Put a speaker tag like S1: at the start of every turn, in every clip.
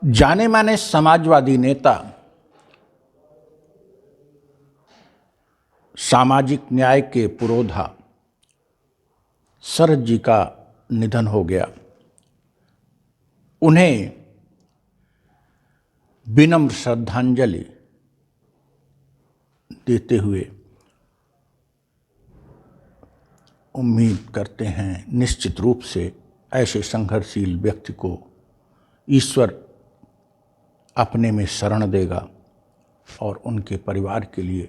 S1: जाने माने समाजवादी नेता, सामाजिक न्याय के पुरोधा शरद जी का निधन हो गया। उन्हें विनम्र श्रद्धांजलि देते हुए उम्मीद करते हैं निश्चित रूप से ऐसे संघर्षशील व्यक्ति को ईश्वर अपने में शरण देगा और उनके परिवार के लिए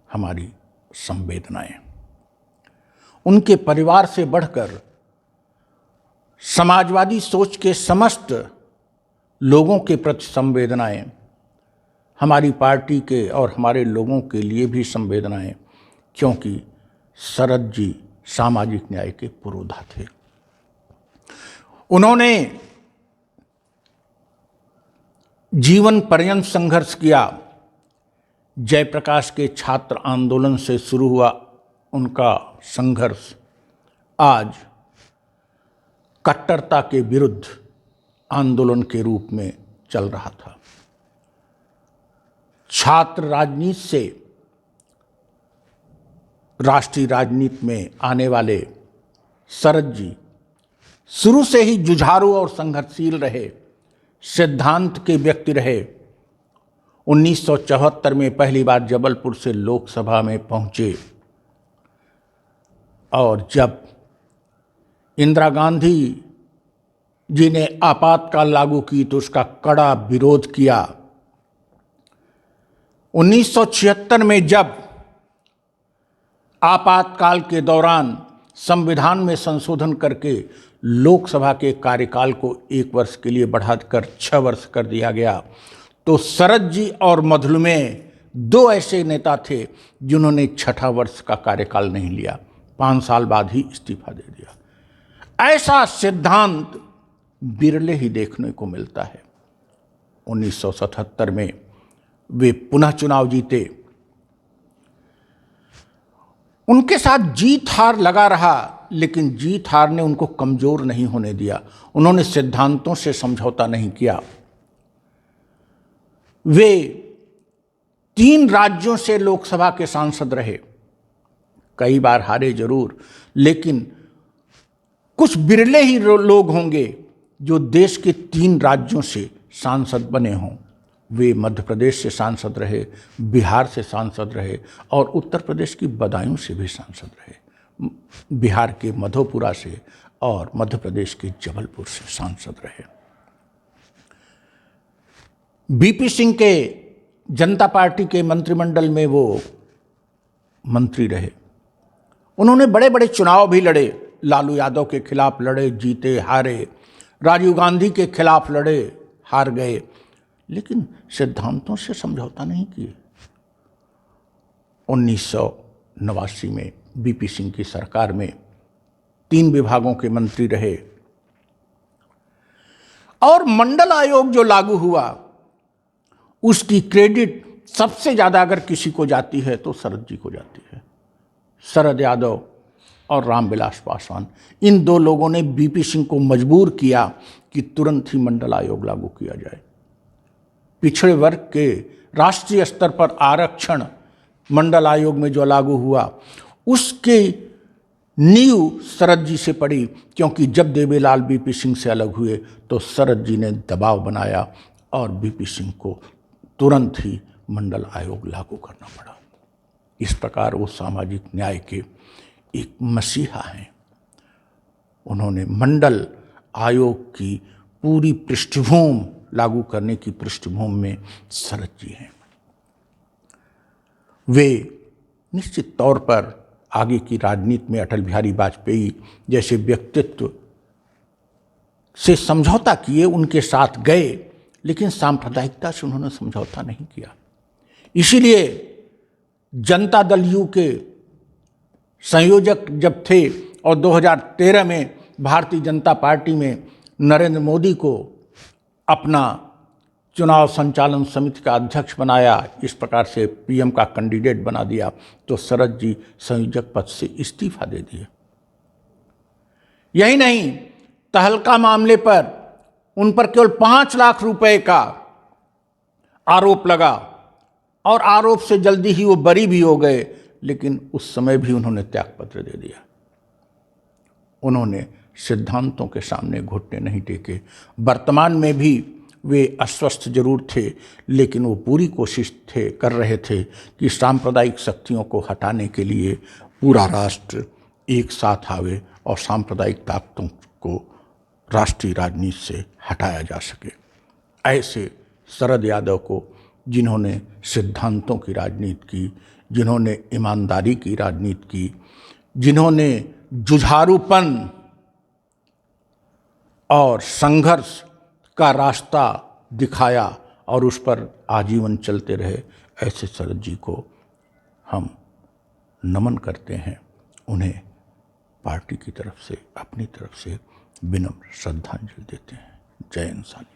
S1: हमारी संवेदनाएं। उनके परिवार से बढ़कर समाजवादी सोच के समस्त लोगों के प्रति संवेदनाएं, हमारी पार्टी के और हमारे लोगों के लिए भी संवेदनाएं, क्योंकि शरद जी सामाजिक न्याय के पुरोधा थे। उन्होंने जीवन पर्यंत संघर्ष किया। जयप्रकाश के छात्र आंदोलन से शुरू हुआ उनका संघर्ष आज कट्टरता के विरुद्ध आंदोलन के रूप में चल रहा था। छात्र राजनीति से राष्ट्रीय राजनीति में आने वाले शरद जी शुरू से ही जुझारू और संघर्षशील रहे, सिद्धांत के व्यक्ति रहे। 1974 में पहली बार जबलपुर से लोकसभा में पहुंचे और जब इंदिरा गांधी जी ने आपातकाल लागू की तो उसका कड़ा विरोध किया। 1976 में जब आपातकाल के दौरान संविधान में संशोधन करके लोकसभा के कार्यकाल को 1 वर्ष के लिए बढ़ाकर 6 वर्ष कर दिया गया, तो शरद जी और मधुमेह 2 ऐसे नेता थे जिन्होंने 6ठा वर्ष का कार्यकाल नहीं लिया, 5 साल बाद ही इस्तीफा दे दिया। ऐसा सिद्धांत बिरले ही देखने को मिलता है। 1977 में वे पुनः चुनाव जीते। उनके साथ जीत हार लगा रहा, लेकिन जीत हार ने उनको कमजोर नहीं होने दिया। उन्होंने सिद्धांतों से समझौता नहीं किया। वे 3 राज्यों से लोकसभा के सांसद रहे। कई बार हारे जरूर, लेकिन कुछ बिरले ही लोग होंगे जो देश के 3 राज्यों से सांसद बने हों। वे मध्य प्रदेश से सांसद रहे, बिहार से सांसद रहे और उत्तर प्रदेश की बदायूं से भी सांसद रहे। बिहार के मधेपुरा से और मध्य प्रदेश के जबलपुर से सांसद रहे। बीपी सिंह के जनता पार्टी के मंत्रिमंडल में वो मंत्री रहे। उन्होंने बड़े बड़े चुनाव भी लड़े। लालू यादव के खिलाफ लड़े, जीते हारे। राजीव गांधी के खिलाफ लड़े, हार गए, लेकिन सिद्धांतों से समझौता नहीं किए। 1989 में बीपी सिंह की सरकार में 3 विभागों के मंत्री रहे और मंडल आयोग जो लागू हुआ उसकी क्रेडिट सबसे ज्यादा अगर किसी को जाती है तो शरद जी को जाती है। शरद यादव और रामविलास पासवान, इन 2 लोगों ने बीपी सिंह को मजबूर किया कि तुरंत ही मंडल आयोग लागू किया जाए। पिछड़े वर्ग के राष्ट्रीय स्तर पर आरक्षण मंडल आयोग में जो लागू हुआ उसके नींव शरद जी से पड़ी, क्योंकि जब देवीलाल बीपी सिंह से अलग हुए तो शरद जी ने दबाव बनाया और बीपी सिंह को तुरंत ही मंडल आयोग लागू करना पड़ा। इस प्रकार वो सामाजिक न्याय के एक मसीहा हैं। उन्होंने मंडल आयोग की पूरी पृष्ठभूमि लागू करने की पृष्ठभूमि में शरद जी हैं। वे निश्चित तौर पर आगे की राजनीति में अटल बिहारी वाजपेयी जैसे व्यक्तित्व से समझौता किए, उनके साथ गए, लेकिन सांप्रदायिकता से उन्होंने समझौता नहीं किया। इसीलिए जनता दल यू के संयोजक जब थे और 2013 में भारतीय जनता पार्टी में नरेंद्र मोदी को अपना चुनाव संचालन समिति का अध्यक्ष बनाया, इस प्रकार से पीएम का कैंडिडेट बना दिया, तो शरद जी संयोजक पद से इस्तीफा दे दिए। यही नहीं, तहलका मामले पर उन पर केवल 5 लाख रुपए का आरोप लगा और आरोप से जल्दी ही वो बरी भी हो गए, लेकिन उस समय भी उन्होंने त्यागपत्र दे दिया। उन्होंने सिद्धांतों के सामने घुटने नहीं टेके। वर्तमान में भी वे अस्वस्थ जरूर थे, लेकिन वो पूरी कोशिश कर रहे थे कि सांप्रदायिक शक्तियों को हटाने के लिए पूरा राष्ट्र एक साथ आवे और सांप्रदायिक ताकतों को राष्ट्रीय राजनीति से हटाया जा सके। ऐसे शरद यादव को, जिन्होंने सिद्धांतों की राजनीति की, जिन्होंने ईमानदारी की राजनीति की, जिन्होंने जुझारूपन और संघर्ष का रास्ता दिखाया और उस पर आजीवन चलते रहे, ऐसे शरद जी को हम नमन करते हैं। उन्हें पार्टी की तरफ से, अपनी तरफ से विनम्र श्रद्धांजलि देते हैं। जय इंसानियत।